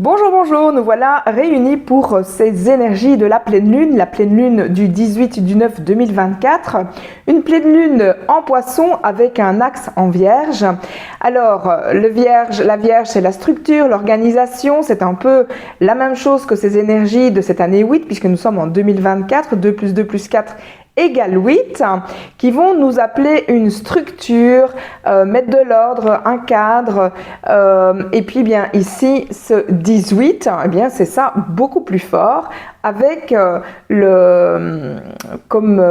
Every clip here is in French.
Bonjour, bonjour, nous voilà réunis pour ces énergies de la pleine lune du 18 du 9 2024, une pleine lune en poisson avec un axe en vierge. Alors, la vierge c'est la structure, l'organisation, c'est un peu la même chose que ces énergies de cette année 8 puisque nous sommes en 2024, 2 plus 2 plus 4 égale 8, qui vont nous appeler une structure, mettre de l'ordre, un cadre, et puis bien ici ce 18, eh bien c'est ça beaucoup plus fort, avec comme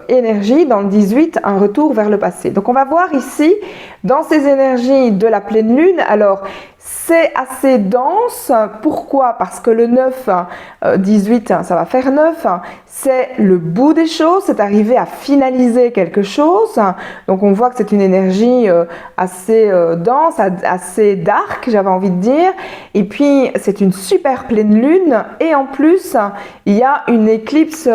énergie dans le 18 un retour vers le passé. Donc on va voir ici dans ces énergies de la pleine lune, alors c'est assez dense. Pourquoi? Parce que le 9, 18, ça va faire 9, c'est le bout des choses, c'est arriver à finaliser quelque chose. Donc on voit que c'est une énergie assez dense, assez dark, j'avais envie de dire. Et puis c'est une super pleine lune et en plus il y a une éclipse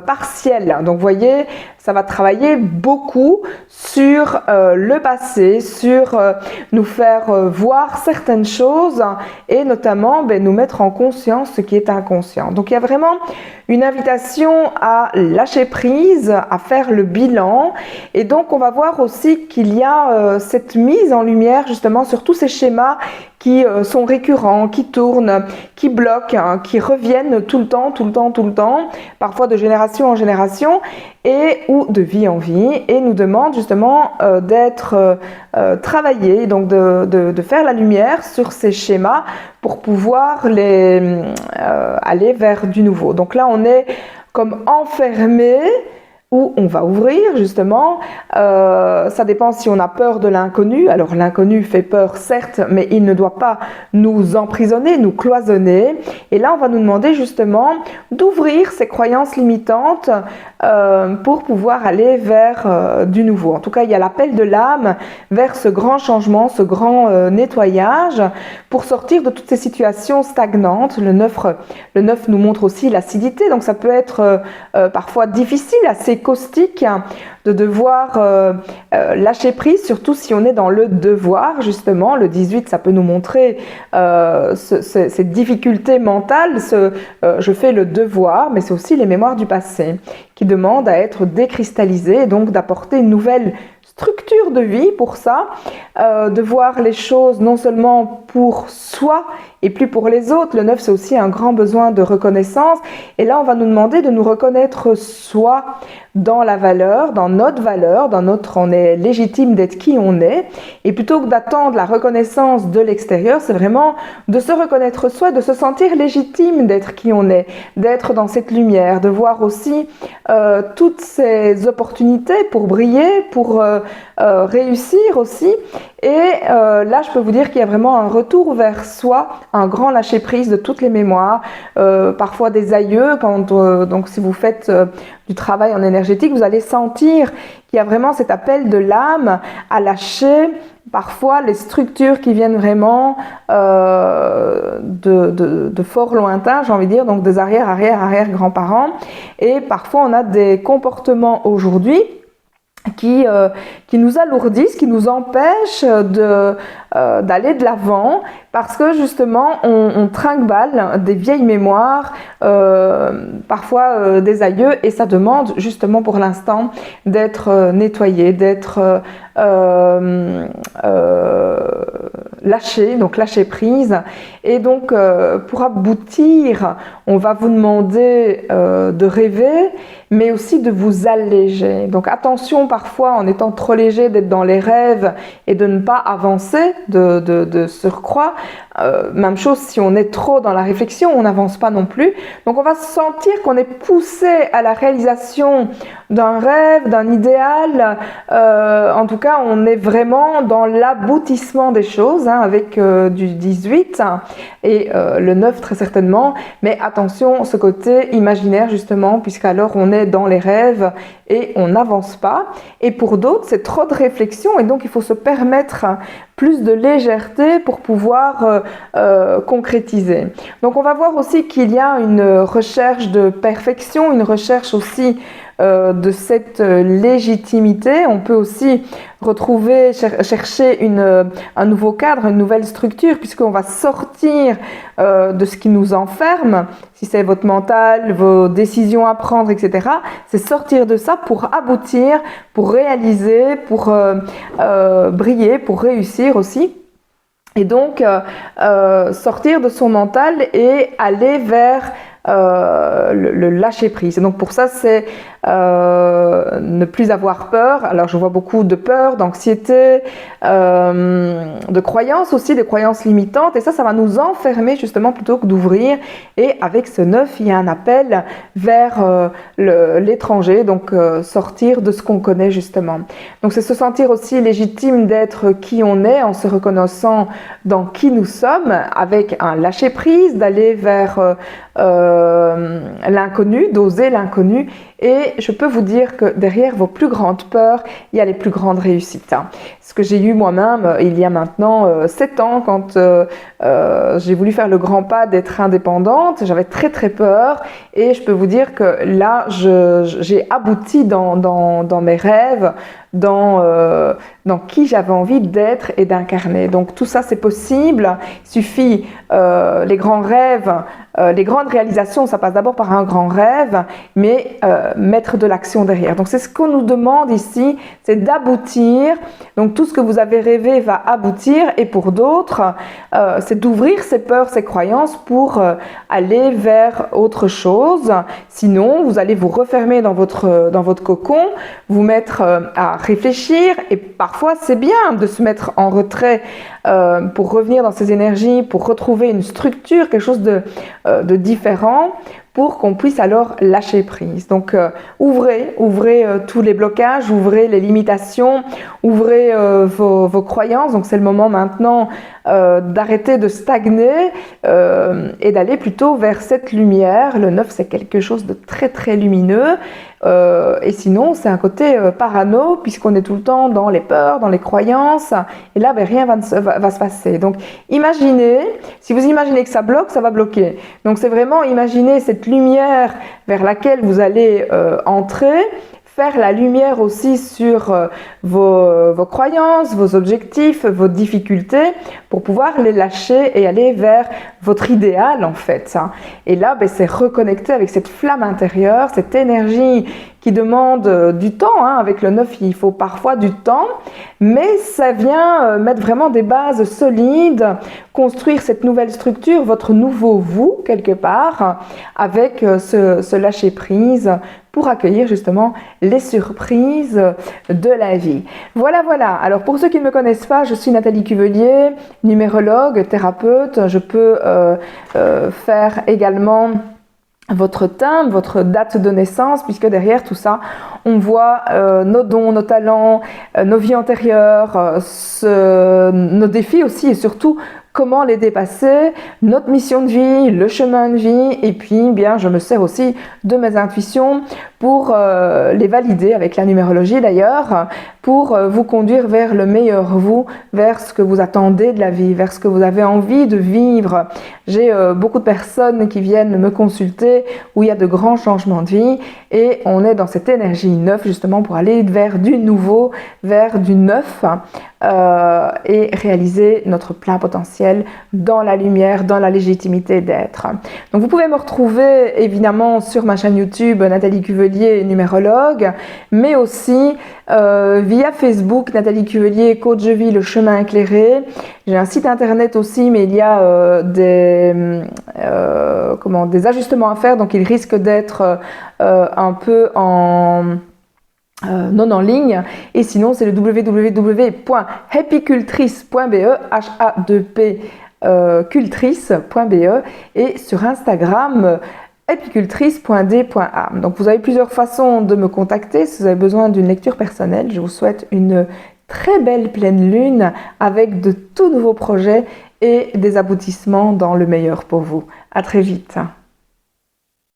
partielle. Donc vous voyez, ça va travailler beaucoup sur le passé, sur nous faire voir certaines choses et notamment nous mettre en conscience ce qui est inconscient. Donc il y a vraiment une invitation à lâcher prise, à faire le bilan, et donc on va voir aussi qu'il y a cette mise en lumière justement sur tous ces schémas qui sont récurrents, qui tournent, qui bloquent, qui reviennent tout le temps, parfois de génération en génération et ou de vie en vie, et nous demandent justement d'être travaillés, donc de faire la lumière sur ces schémas pour pouvoir aller vers du nouveau. Donc là on est comme enfermé, où on va ouvrir justement, ça dépend si on a peur de l'inconnu. Alors l'inconnu fait peur certes, mais il ne doit pas nous emprisonner, nous cloisonner, et là on va nous demander justement d'ouvrir ces croyances limitantes pour pouvoir aller vers du nouveau. En tout cas il y a l'appel de l'âme vers ce grand changement, ce grand nettoyage pour sortir de toutes ces situations stagnantes. Le 9 nous montre aussi l'acidité, donc ça peut être parfois difficile, assez caustique, de devoir lâcher prise, surtout si on est dans le devoir justement. Le 18 ça peut nous montrer cette difficulté mentale, je fais le devoir, mais c'est aussi les mémoires du passé qui demandent à être décristallisées, et donc d'apporter une nouvelle structure de vie pour ça, de voir les choses non seulement pour soi et plus pour les autres. Le 9 c'est aussi un grand besoin de reconnaissance, et là on va nous demander de nous reconnaître soi dans la valeur, dans notre on est légitime d'être qui on est, et plutôt que d'attendre la reconnaissance de l'extérieur, c'est vraiment de se reconnaître soi, de se sentir légitime d'être qui on est, d'être dans cette lumière, de voir aussi toutes ces opportunités pour briller, pour réussir aussi. Et là je peux vous dire qu'il y a vraiment un retour vers soi, un grand lâcher prise de toutes les mémoires, parfois des aïeux, donc si vous faites du travail en énergétique, vous allez sentir qu'il y a vraiment cet appel de l'âme à lâcher parfois les structures qui viennent vraiment de fort lointain, j'ai envie de dire, donc des arrière grands-parents, et parfois on a des comportements aujourd'hui qui nous alourdissent, qui nous empêchent d'aller de l'avant, parce que justement on trinque-balle des vieilles mémoires, parfois des aïeux, et ça demande justement pour l'instant d'être nettoyé, d'être lâché, donc lâcher prise. Et donc pour aboutir, on va vous demander de rêver, mais aussi de vous alléger. Donc attention parfois en étant trop léger d'être dans les rêves et de ne pas avancer de surcroît. Même chose si on est trop dans la réflexion, on n'avance pas non plus. Donc on va sentir qu'on est poussé à la réalisation d'un rêve, d'un idéal. En tout cas on est vraiment dans l'aboutissement des choses, avec du 18 et le 9 très certainement. Mais attention ce côté imaginaire justement, puisqu'alors on est dans les rêves et on n'avance pas. Et pour d'autres c'est trop de réflexion, et donc il faut se permettre plus de légèreté pour pouvoir concrétiser. Donc on va voir aussi qu'il y a une recherche de perfection, une recherche aussi de cette légitimité. On peut aussi retrouver, chercher un nouveau cadre, une nouvelle structure, puisqu'on va sortir de ce qui nous enferme. Si c'est votre mental, vos décisions à prendre, etc., c'est sortir de ça pour aboutir, pour réaliser, pour briller, pour réussir aussi. Et donc, sortir de son mental et aller vers le lâcher prise. Et donc pour ça, c'est ne plus avoir peur. Alors je vois beaucoup de peur, d'anxiété, de croyances aussi, des croyances limitantes. Et ça va nous enfermer justement plutôt que d'ouvrir. Et avec ce 9, il y a un appel vers l'étranger, donc sortir de ce qu'on connaît justement. Donc c'est se sentir aussi légitime d'être qui on est en se reconnaissant dans qui nous sommes, avec un lâcher prise, d'aller vers l'inconnu, d'oser l'inconnu. Et je peux vous dire que derrière vos plus grandes peurs, il y a les plus grandes réussites. Ce que j'ai eu moi-même il y a maintenant 7 ans, quand j'ai voulu faire le grand pas d'être indépendante, j'avais très très peur. Et je peux vous dire que là, j'ai abouti dans mes rêves, dans qui j'avais envie d'être et d'incarner. Donc tout ça, c'est possible. Il suffit, les grands rêves, les grandes réalisations, ça passe d'abord par un grand rêve, mais mettre de l'action derrière. Donc c'est ce qu'on nous demande ici, c'est d'aboutir. Donc tout ce que vous avez rêvé va aboutir, et pour d'autres, c'est d'ouvrir ses peurs, ses croyances pour aller vers autre chose. Sinon, vous allez vous refermer dans votre cocon, vous mettre à réfléchir, et parfois c'est bien de se mettre en retrait pour revenir dans ses énergies, pour retrouver une structure, quelque chose de différent, pour qu'on puisse alors lâcher prise. Donc ouvrez tous les blocages, ouvrez les limitations, ouvrez vos croyances. Donc c'est le moment maintenant d'arrêter de stagner et d'aller plutôt vers cette lumière. Le 9, c'est quelque chose de très très lumineux. Et sinon, c'est un côté parano, puisqu'on est tout le temps dans les peurs, dans les croyances, et là, rien va se passer. Donc, imaginez, si vous imaginez que ça bloque, ça va bloquer. Donc, c'est vraiment imaginer cette lumière vers laquelle vous allez entrer, faire la lumière aussi sur vos croyances, vos objectifs, vos difficultés, pour pouvoir les lâcher et aller vers votre idéal en fait. Et là, c'est reconnecter avec cette flamme intérieure, cette énergie qui demande du temps. Avec le 9, il faut parfois du temps, mais ça vient mettre vraiment des bases solides, construire cette nouvelle structure, votre nouveau vous, quelque part, avec ce lâcher-prise, pour accueillir justement les surprises de la vie. Voilà. Alors pour ceux qui ne me connaissent pas, je suis Nathalie Cuvelier, numérologue, thérapeute. Je peux faire également votre timbre, votre date de naissance, puisque derrière tout ça, on voit nos dons, nos talents, nos vies antérieures, nos défis aussi, et surtout comment les dépasser, notre mission de vie, le chemin de vie, et puis bien je me sers aussi de mes intuitions pour les valider avec la numérologie d'ailleurs, pour vous conduire vers le meilleur vous, vers ce que vous attendez de la vie, vers ce que vous avez envie de vivre. J'ai beaucoup de personnes qui viennent me consulter où il y a de grands changements de vie, et on est dans cette énergie 9 justement pour aller vers du nouveau, vers du neuf, et réaliser notre plein potentiel dans la lumière, dans la légitimité d'être. Donc vous pouvez me retrouver évidemment sur ma chaîne YouTube Nathalie Cuvelier, numérologue, mais aussi via Facebook Nathalie Cuvelier, coach de vie, le chemin éclairé. J'ai un site internet aussi, mais il y a des ajustements à faire, donc il risque d'être un peu non en ligne, et sinon c'est le www.happycultrice.be, H-A-2-P cultrice.be, et sur Instagram happycultrice.d.am. Donc vous avez plusieurs façons de me contacter si vous avez besoin d'une lecture personnelle. Je vous souhaite une très belle pleine lune avec de tout nouveaux projets et des aboutissements dans le meilleur pour vous. À très vite.